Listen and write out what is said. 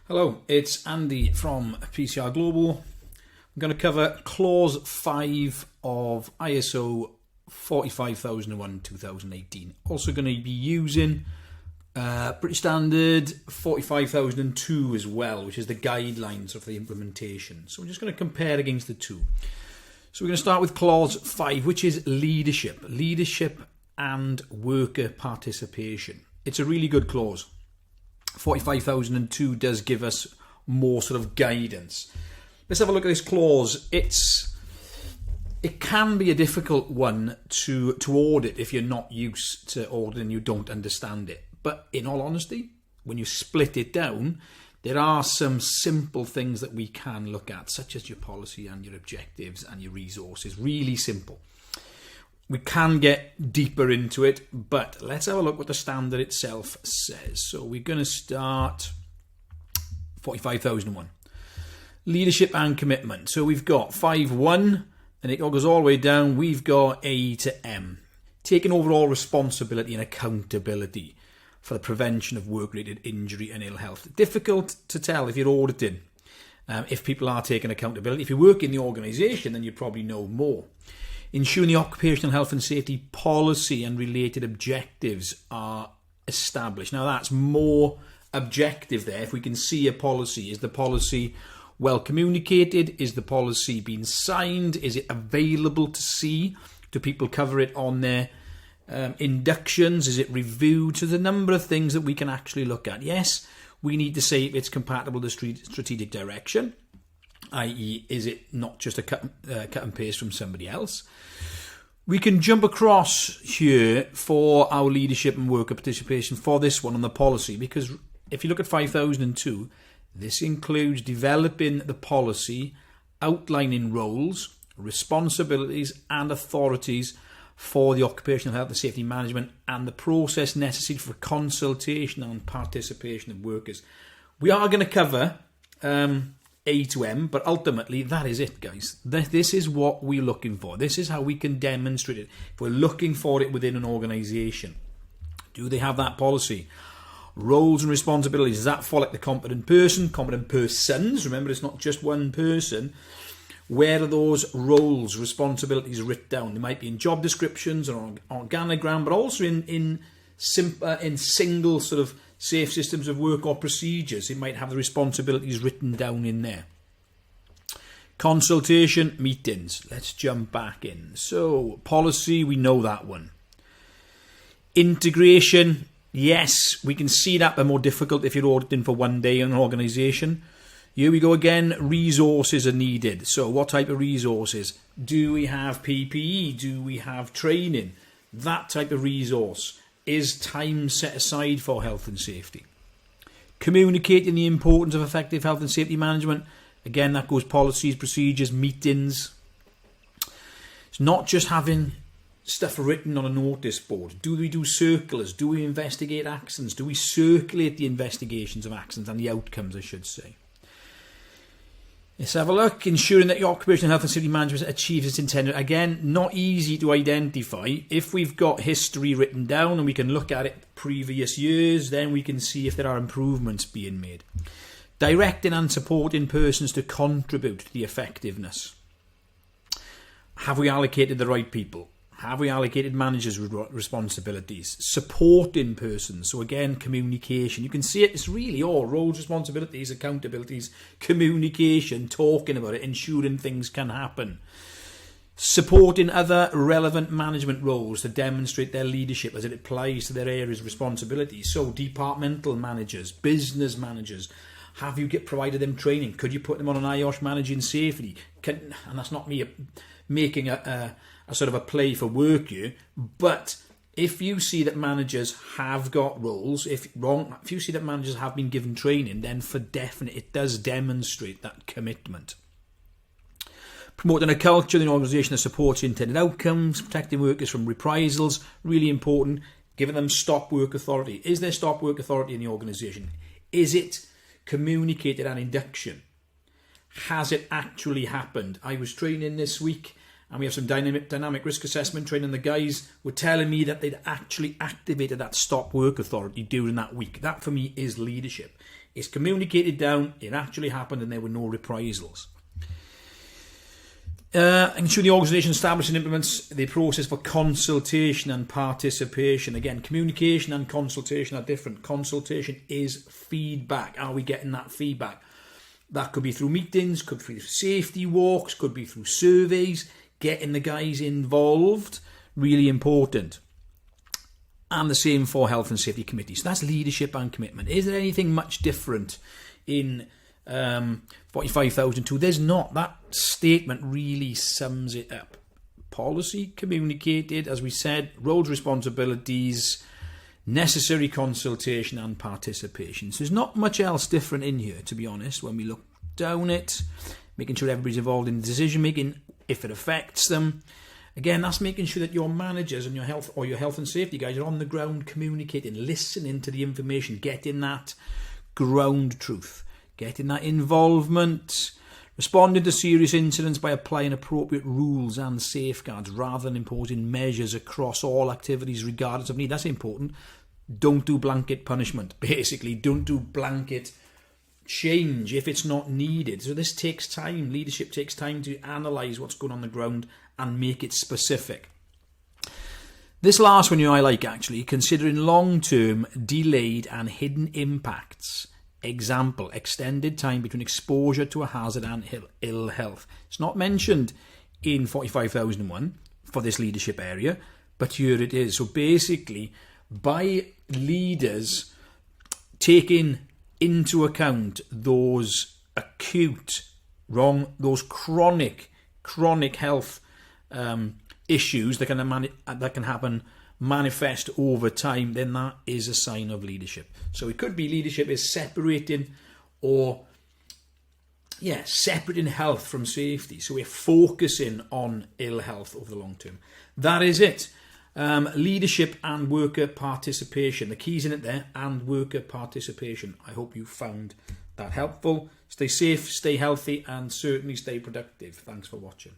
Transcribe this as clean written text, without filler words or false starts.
Hello, it's Andy from PCR Global. I'm going to cover Clause 5 of ISO 45001-2018. Also going to be using British Standard 45002 as well, which is the guidelines of the implementation. So we're just going to compare against the two. So we're going to start with Clause 5, which is leadership. Leadership and worker participation. It's a really good clause. 45002 does give us more sort of guidance. Let's have a look at this clause. It can be a difficult one to audit if you're not used to auditing and you don't understand it. But in all honesty, when you split it down, there are some simple things that we can look at, such as your policy and your objectives and your resources. Really simple. We can get deeper into it, but let's have a look what the standard itself says. So we're going to start 45001. Leadership and commitment. So we've got 5.1, and it goes all the way down. We've got A to M. Taking overall responsibility and accountability for the prevention of work-related injury and ill health. Difficult to tell if you're auditing, if people are taking accountability. If you work in the organisation, then you probably know more. Ensuring the occupational health and safety policy and related objectives are established. Now that's more objective there. If we can see a policy, is the policy well communicated? Is the policy being signed? Is it available to see? Do people cover it on their inductions? Is it reviewed? So there's a number of things that we can actually look at. Yes, we need to say if it's compatible with strategic direction, i.e. is it not just a cut and paste from somebody else? We can jump across here for our leadership and worker participation for this one on the policy, because if you look at 5002, this includes developing the policy, outlining roles, responsibilities and authorities for the occupational health and safety management and the process necessary for consultation and participation of workers. We are going to cover A to M, but ultimately that is it, guys. This is what we're looking for. This is how we can demonstrate it. If we're looking for it within an organisation, do they have that policy? Roles and responsibilities, does that fall like the competent person, competent persons? Remember, it's not just one person. Where are those roles, responsibilities written down? They might be in job descriptions or organogram, but also in single sort of safe systems of work or procedures. It might have the responsibilities written down in there. Consultation, meetings. Let's jump back in. So, policy, we know that one. Integration, yes, we can see that, but more difficult if you're auditing for one day in an organisation. Here we go again, resources are needed. So what type of resources? Do we have PPE? Do we have training? That type of resource. Is time set aside for health and safety? Communicating the importance of effective health and safety management. Again, that goes policies, procedures, meetings. It's not just having stuff written on a notice board. Do we do circulars? Do we investigate accidents? Do we circulate the investigations of accidents and the outcomes, I should say? Let's have a look. Ensuring that your occupational health and safety management achieves its intended. Again, not easy to identify. If we've got history written down and we can look at it previous years, then we can see if there are improvements being made. Directing and supporting persons to contribute to the effectiveness. Have we allocated the right people? Have we allocated managers' responsibilities? Supporting persons. So again, communication. You can see it. It's really all roles, responsibilities, accountabilities, communication, talking about it, ensuring things can happen. Supporting other relevant management roles to demonstrate their leadership as it applies to their areas of responsibility. So departmental managers, business managers. Have you provided them training? Could you put them on an IOSH managing safety? And that's not me making a sort of a play for work here, but if you see that managers have got roles, if you see that managers have been given training, then for definite it does demonstrate that commitment. Promoting a culture in the organisation that supports intended outcomes, protecting workers from reprisals, really important. Giving them stop work authority. Is there stop work authority in the organisation? Is it communicated at induction? Has it actually happened? I was training this week and we have some dynamic risk assessment training. The guys were telling me that they'd actually activated that stop work authority during that week. That for me is leadership. It's communicated down, it actually happened, and there were no reprisals. Ensure the organisation establishes and implements the process for consultation and participation. Again, communication and consultation are different. Consultation is feedback. Are we getting that feedback? That could be through meetings, could be through safety walks, could be through surveys. Getting the guys involved, really important. And the same for health and safety committees. So that's leadership and commitment. Is there anything much different in 45,002? There's not. That statement really sums it up. Policy communicated, as we said, roles, responsibilities, necessary consultation and participation. So there's not much else different in here, to be honest, when we look down it. Making sure everybody's involved in decision making if it affects them. Again, that's making sure that your managers and your health and safety guys are on the ground communicating, listening to the information, getting that ground truth, getting that involvement, responding to serious incidents by applying appropriate rules and safeguards rather than imposing measures across all activities regardless of need. That's important. Don't do blanket punishment, basically. Don't do blanket change if it's not needed. So this takes time. Leadership takes time to analyse what's going on the ground and make it specific. This last one I like, actually, considering long-term, delayed and hidden impacts. Example, extended time between exposure to a hazard and ill health. It's not mentioned in 45,001 for this leadership area, but here it is. So basically, by leaders taking into account those acute, those chronic health issues that can happen, manifest over time, then that is a sign of leadership. So it could be leadership is separating health from safety. So we're focusing on ill health over the long term. That is it. Leadership and worker participation. The keys in it there, and worker participation. I hope you found that helpful. Stay safe, stay healthy, and certainly stay productive. Thanks for watching.